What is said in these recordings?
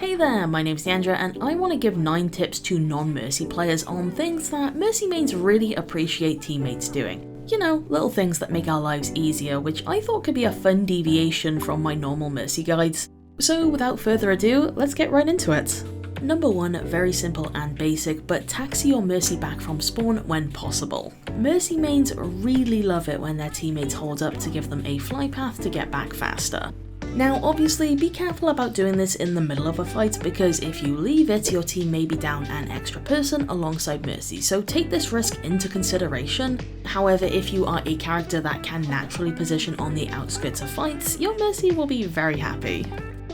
Hey there, my name's Niandra and I want to give 9 tips to non-Mercy players on things that Mercy mains really appreciate teammates doing. You know, little things that make our lives easier, which I thought could be a fun deviation from my normal Mercy guides. So without further ado, let's get right into it. Number 1, very simple and basic, but taxi your Mercy back from spawn when possible. Mercy mains really love it when their teammates hold up to give them a fly path to get back faster. Now obviously be careful about doing this in the middle of a fight, because if you leave it, your team may be down an extra person alongside Mercy, so take this risk into consideration. However, if you are a character that can naturally position on the outskirts of fights, your Mercy will be very happy.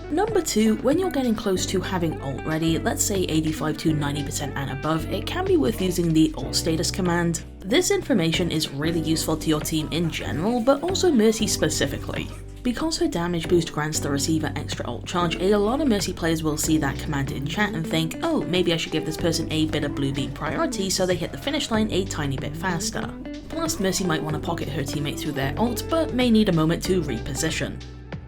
Number 2, when you're getting close to having ult ready, let's say 85 to 90% and above, it can be worth using the ult status command. This information is really useful to your team in general, but also Mercy specifically. Because her damage boost grants the receiver extra ult charge, a lot of Mercy players will see that command in chat and think, oh, maybe I should give this person a bit of blue beam priority so they hit the finish line a tiny bit faster. Plus, Mercy might want to pocket her teammate through their ult, but may need a moment to reposition.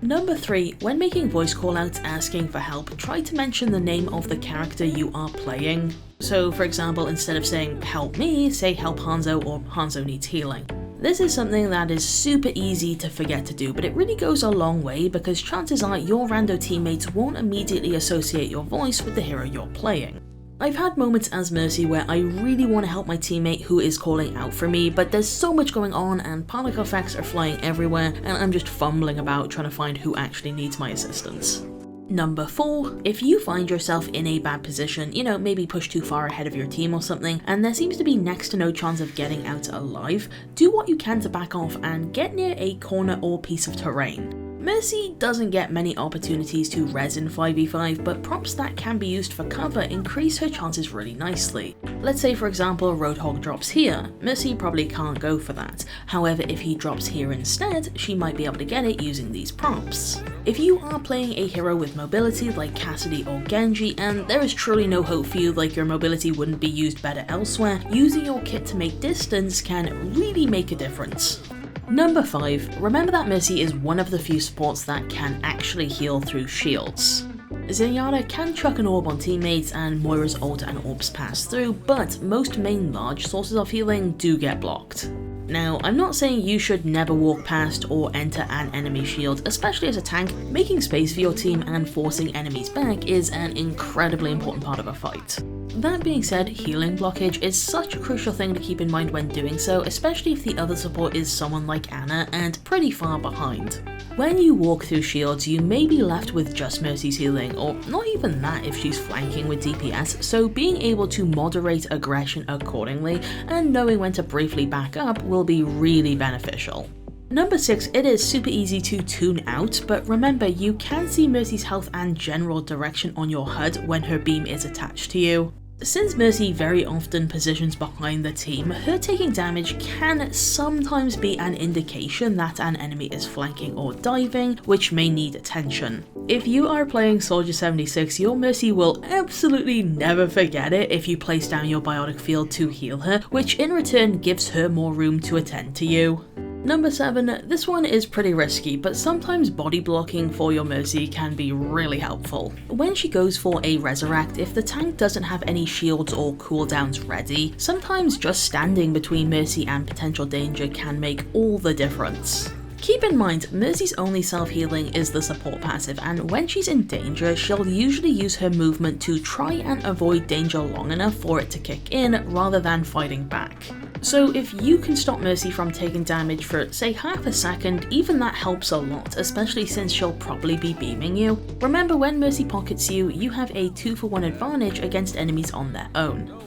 Number 3, when making voice callouts asking for help, try to mention the name of the character you are playing. So for example, instead of saying help me, say help Hanzo or Hanzo needs healing. This is something that is super easy to forget to do, but it really goes a long way because chances are your rando teammates won't immediately associate your voice with the hero you're playing. I've had moments as Mercy where I really want to help my teammate who is calling out for me, but there's so much going on and particle effects are flying everywhere and I'm just fumbling about trying to find who actually needs my assistance. Number 4, if you find yourself in a bad position, you know, maybe pushed too far ahead of your team or something, and there seems to be next to no chance of getting out alive, do what you can to back off and get near a corner or piece of terrain. Mercy doesn't get many opportunities to res in 5v5, but props that can be used for cover increase her chances really nicely. Let's say for example Roadhog drops here, Mercy probably can't go for that. However, if he drops here instead, she might be able to get it using these props. If you are playing a hero with mobility like Cassidy or Genji, and there is truly no hope for you, like your mobility wouldn't be used better elsewhere, using your kit to make distance can really make a difference. Number 5, remember that Mercy is one of the few supports that can actually heal through shields. Zenyatta can chuck an orb on teammates and Moira's ult and orbs pass through, but most main large sources of healing do get blocked. Now, I'm not saying you should never walk past or enter an enemy shield, especially as a tank. Making space for your team and forcing enemies back is an incredibly important part of a fight. That being said, healing blockage is such a crucial thing to keep in mind when doing so, especially if the other support is someone like Ana and pretty far behind. When you walk through shields, you may be left with just Mercy's healing, or not even that if she's flanking with DPS, so being able to moderate aggression accordingly and knowing when to briefly back up will be really beneficial. Number 6, it is super easy to tune out, but remember you can see Mercy's health and general direction on your HUD when her beam is attached to you. Since Mercy very often positions behind the team, her taking damage can sometimes be an indication that an enemy is flanking or diving, which may need attention. If you are playing Soldier 76, your Mercy will absolutely never forget it if you place down your biotic field to heal her, which in return gives her more room to attend to you. Number 7, this one is pretty risky, but sometimes body blocking for your Mercy can be really helpful. When she goes for a resurrect, if the tank doesn't have any shields or cooldowns ready, sometimes just standing between Mercy and potential danger can make all the difference. Keep in mind, Mercy's only self-healing is the support passive, and when she's in danger, she'll usually use her movement to try and avoid danger long enough for it to kick in rather than fighting back. So if you can stop Mercy from taking damage for say half a second, even that helps a lot, especially since she'll probably be beaming you. Remember, when Mercy pockets you, you have a 2-for-1 advantage against enemies on their own.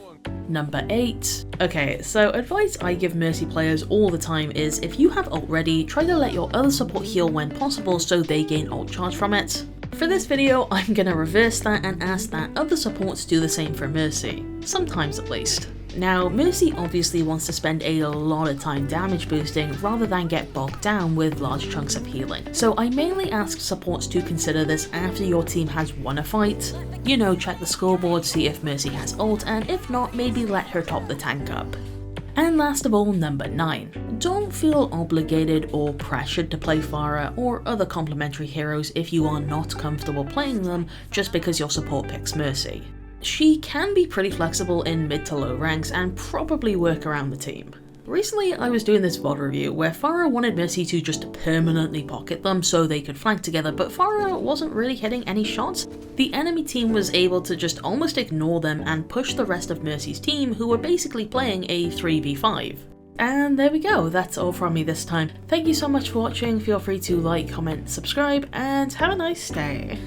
Number 8. Okay, so advice I give Mercy players all the time is if you have ult ready, try to let your other support heal when possible so they gain ult charge from it. For this video, I'm gonna reverse that and ask that other supports do the same for Mercy, sometimes at least. Now, Mercy obviously wants to spend a lot of time damage boosting rather than get bogged down with large chunks of healing, so I mainly ask supports to consider this after your team has won a fight. You know, check the scoreboard, see if Mercy has ult, and if not, maybe let her top the tank up. And last of all, number 9. don't feel obligated or pressured to play Pharah or other complementary heroes if you are not comfortable playing them just because your support picks Mercy. She can be pretty flexible in mid to low ranks and probably work around the team. Recently I was doing this VOD review where Pharah wanted Mercy to just permanently pocket them so they could flank together, but Pharah wasn't really hitting any shots. The enemy team was able to just almost ignore them and push the rest of Mercy's team, who were basically playing a 3v5. And there we go, that's all from me this time. Thank you so much for watching, feel free to like, comment, subscribe, and have a nice day.